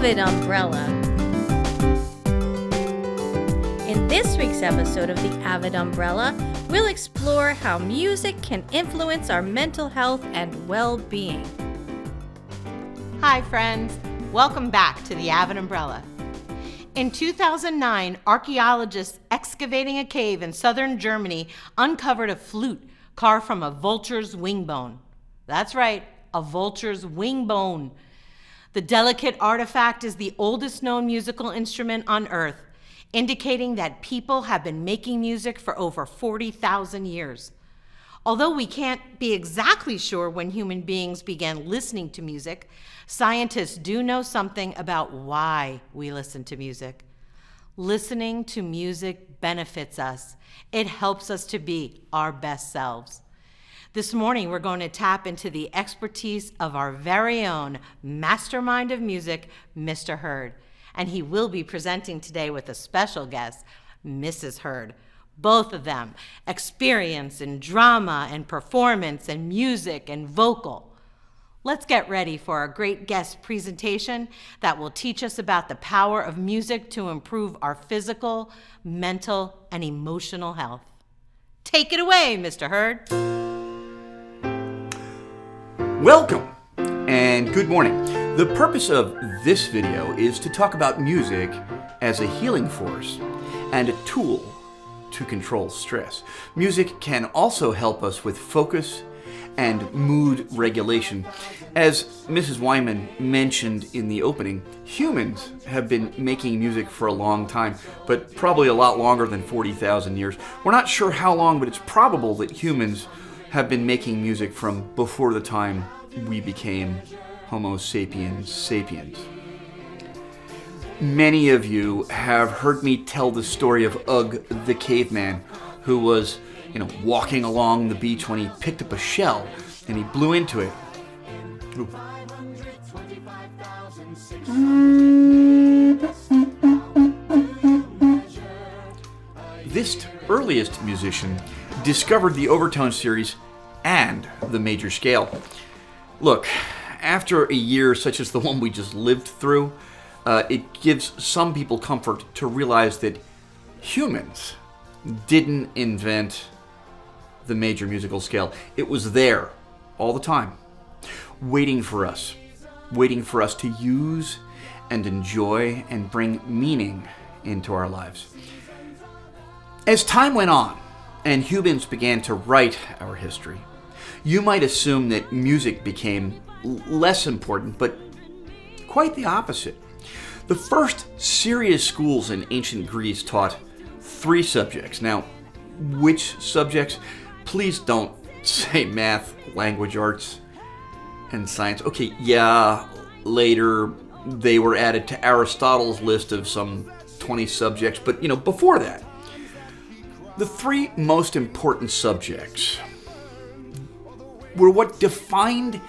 AVID umbrella. In this week's episode of the AVID umbrella, we'll explore how music can influence our mental health and well-being. Hi friends, welcome back to the AVID umbrella. In 2009, archaeologists excavating a cave in southern Germany uncovered a flute carved from a vulture's wing bone. That's right, a vulture's wing bone. The delicate artifact is the oldest known musical instrument on Earth, indicating that people have been making music for over 40,000 years. Although we can't be exactly sure when human beings began listening to music, scientists do know something about why we listen to music. Listening to music benefits us. It helps us to be our best selves. This morning, we're going to tap into the expertise of our very own mastermind of music, Mr. Hurd. And he will be presenting today with a special guest, Mrs. Hurd. Both of them, experience in drama and performance and music and vocal. Let's get ready for our great guest presentation that will teach us about the power of music to improve our physical, mental, and emotional health. Take it away, Mr. Hurd. Welcome and good morning. The purpose of this video is to talk about music as a healing force and a tool to control stress. Music can also help us with focus and mood regulation. As Mrs. Wyman mentioned in the opening, humans have been making music for a long time, but probably a lot longer than 40,000 years. We're not sure how long, but it's probable that humans have been making music from before the time we became Homo sapiens sapiens. Many of you have heard me tell the story of Ugg the caveman, who was, walking along the beach when he picked up a shell and he blew into it. This earliest musician discovered the overtone series and the major scale. Look, after a year such as the one we just lived through, it gives some people comfort to realize that humans didn't invent the major musical scale. It was there all the time, waiting for us to use and enjoy and bring meaning into our lives. As time went on and humans began to write our history, you might assume that music became less important, but quite the opposite. The first serious schools in ancient Greece taught 3 subjects. Now, which subjects? Please don't say math, language arts, and science. Okay, yeah, later they were added to Aristotle's list of some 20 subjects, but before that, the 3 most important subjects were what defined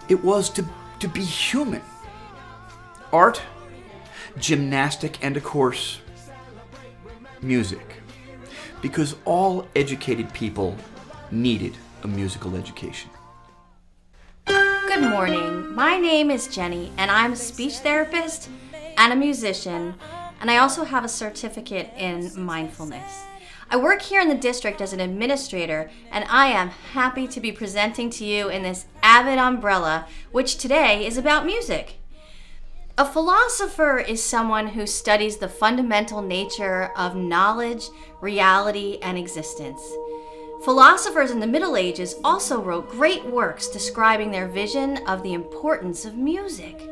it was to be human. Art, gymnastic, and of course, music. Because all educated people needed a musical education. Good morning. My name is Jenny, and I'm a speech therapist and a musician, and I also have a certificate in mindfulness. I work here in the district as an administrator, and I am happy to be presenting to you in this AVID umbrella, which today is about music. A philosopher is someone who studies the fundamental nature of knowledge, reality, and existence. Philosophers in the Middle Ages also wrote great works describing their vision of the importance of music.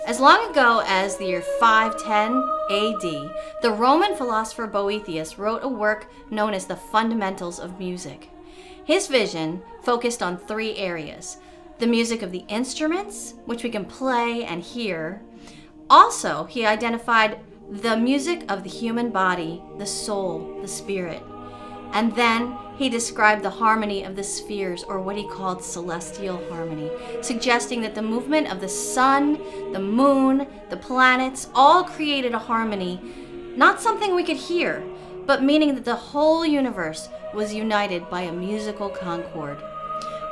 As long ago as the year 510 AD, the Roman philosopher Boethius wrote a work known as the Fundamentals of Music. His vision focused on 3 areas: the music of the instruments, which we can play and hear. Also, he identified the music of the human body, the soul, the spirit. And then he described the harmony of the spheres, or what he called celestial harmony, suggesting that the movement of the sun, the moon, the planets, all created a harmony, not something we could hear, but meaning that the whole universe was united by a musical concord.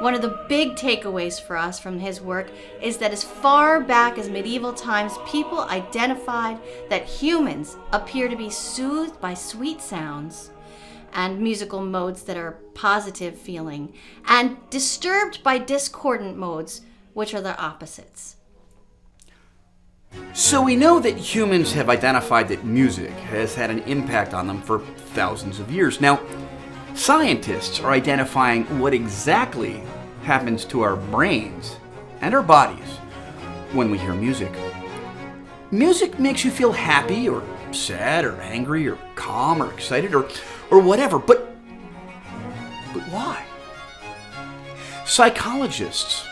One of the big takeaways for us from his work is that as far back as medieval times, people identified that humans appear to be soothed by sweet sounds and musical modes that are positive feeling, and disturbed by discordant modes, which are the opposites. So we know that humans have identified that music has had an impact on them for thousands of years. Now, scientists are identifying what exactly happens to our brains and our bodies when we hear music. Music makes you feel happy or sad or angry or calm or excited or whatever, but why? Psychologists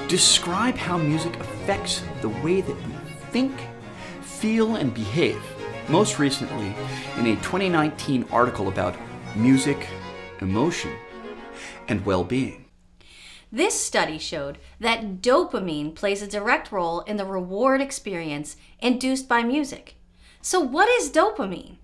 describe how music affects the way that we think, feel, and behave, most recently in a 2019 article about music, emotion, and well-being. This study showed that dopamine plays a direct role in the reward experience induced by music. So what is dopamine?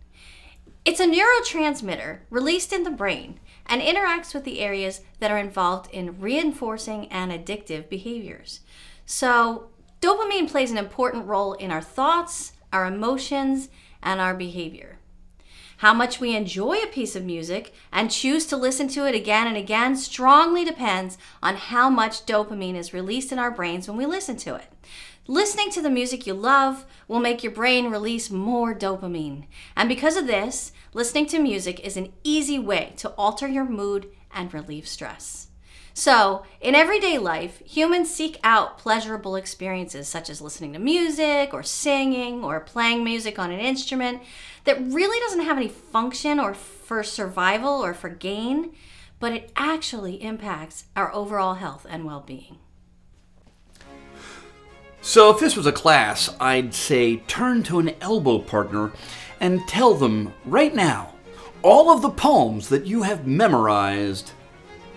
It's a neurotransmitter released in the brain and interacts with the areas that are involved in reinforcing and addictive behaviors. So dopamine plays an important role in our thoughts, our emotions, and our behavior. How much we enjoy a piece of music and choose to listen to it again and again strongly depends on how much dopamine is released in our brains when we listen to it. Listening to the music you love will make your brain release more dopamine. And because of this, listening to music is an easy way to alter your mood and relieve stress. So, in everyday life, humans seek out pleasurable experiences such as listening to music or singing or playing music on an instrument that really doesn't have any function or for survival or for gain, but it actually impacts our overall health and well-being. So if this was a class, I'd say turn to an elbow partner and tell them right now all of the poems that you have memorized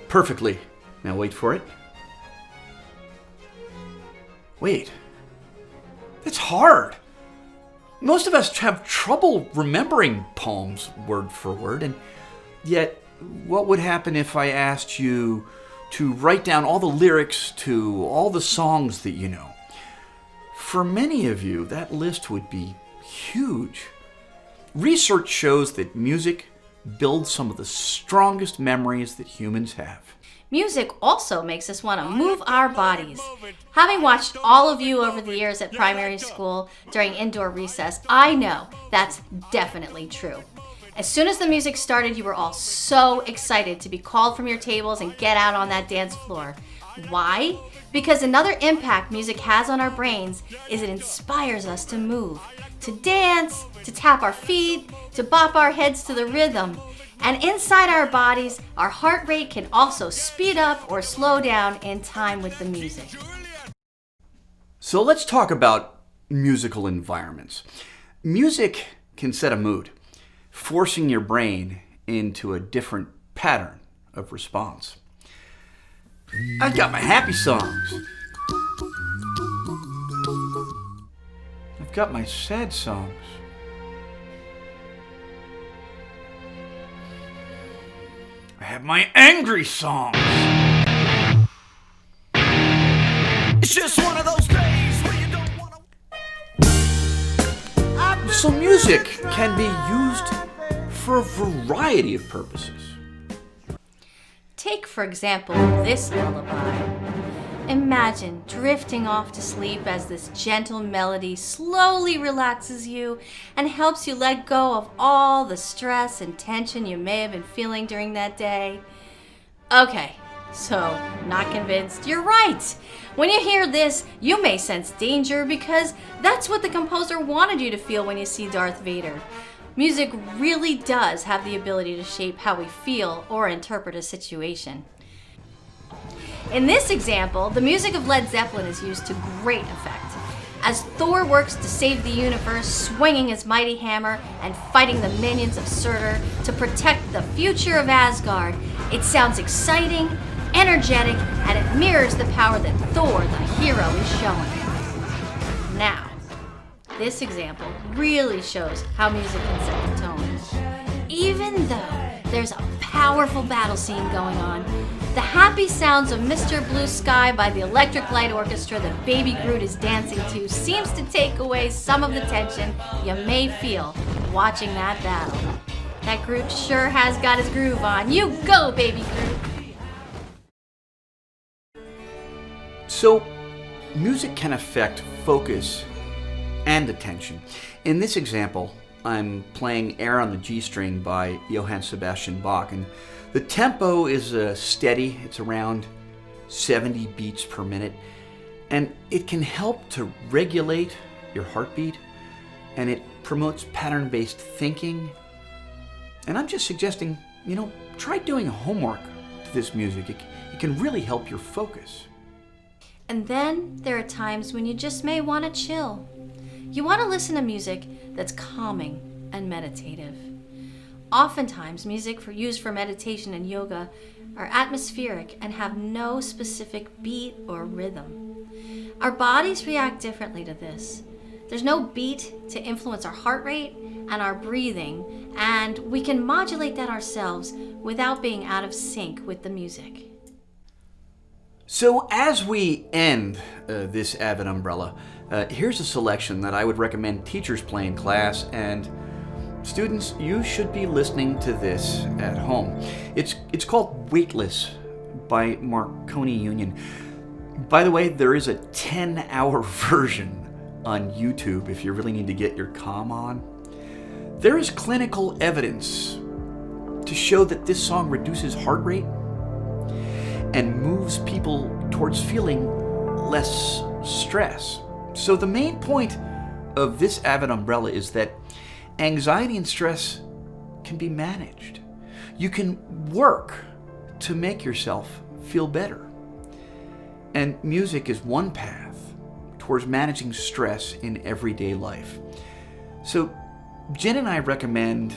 perfectly. Now wait for it. Wait. That's hard. Most of us have trouble remembering poems word for word, and yet what would happen if I asked you to write down all the lyrics to all the songs that you know? For many of you, that list would be huge. Research shows that music builds some of the strongest memories that humans have. Music also makes us want to move our bodies. Having watched all of you over the years at primary school during indoor recess, I know that's definitely true. As soon as the music started, you were all so excited to be called from your tables and get out on that dance floor. Why? Because another impact music has on our brains is it inspires us to move, to dance, to tap our feet, to bop our heads to the rhythm. And inside our bodies, our heart rate can also speed up or slow down in time with the music. So let's talk about musical environments. Music can set a mood, forcing your brain into a different pattern of response. I've got my happy songs. I've got my sad songs. I have my angry songs. It's just one of those days where you don't want to. So music can be used for a variety of purposes. Take, for example, this lullaby. Imagine drifting off to sleep as this gentle melody slowly relaxes you and helps you let go of all the stress and tension you may have been feeling during that day. Okay, so not convinced? You're right. When you hear this, you may sense danger because that's what the composer wanted you to feel when you see Darth Vader. Music really does have the ability to shape how we feel or interpret a situation. In this example, the music of Led Zeppelin is used to great effect. As Thor works to save the universe, swinging his mighty hammer and fighting the minions of Surtur to protect the future of Asgard, it sounds exciting, energetic, and it mirrors the power that Thor, the hero, is showing. Now, this example really shows how music can set the tone. Even though there's a powerful battle scene going on. The happy sounds of Mr. Blue Sky by the Electric Light Orchestra that Baby Groot is dancing to seems to take away some of the tension you may feel watching that battle. That Groot sure has got his groove on. You go, Baby Groot! So, music can affect focus and attention. In this example, I'm playing Air on the G string by Johann Sebastian Bach, and the tempo is steady. It's around 70 beats per minute, and it can help to regulate your heartbeat, and it promotes pattern-based thinking. And I'm just suggesting, try doing homework to this music. It can really help your focus. And then there are times when you just may want to chill. You want to listen to music that's calming and meditative. Oftentimes, music used for meditation and yoga are atmospheric and have no specific beat or rhythm. Our bodies react differently to this. There's no beat to influence our heart rate and our breathing, and we can modulate that ourselves without being out of sync with the music. So as we end this AVID umbrella, here's a selection that I would recommend teachers play in class, and students, you should be listening to this at home. It's called Weightless by Marconi Union. By the way, there is a 10-hour version on YouTube if you really need to get your calm on. There is clinical evidence to show that this song reduces heart rate and moves people towards feeling less stress. So the main point of this AVID umbrella is that anxiety and stress can be managed. You can work to make yourself feel better. And music is one path towards managing stress in everyday life. So Jen and I recommend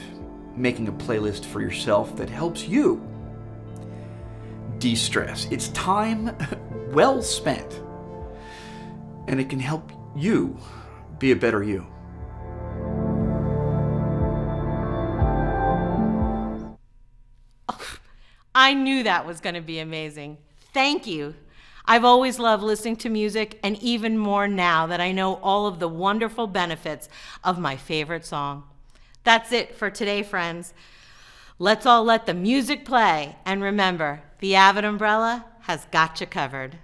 making a playlist for yourself that helps you de-stress. It's time well spent, and it can help you be a better you. I knew that was going to be amazing. Thank you. I've always loved listening to music, and even more now that I know all of the wonderful benefits of my favorite song. That's it for today, friends. Let's all let the music play, and remember, the AVID umbrella has got you covered.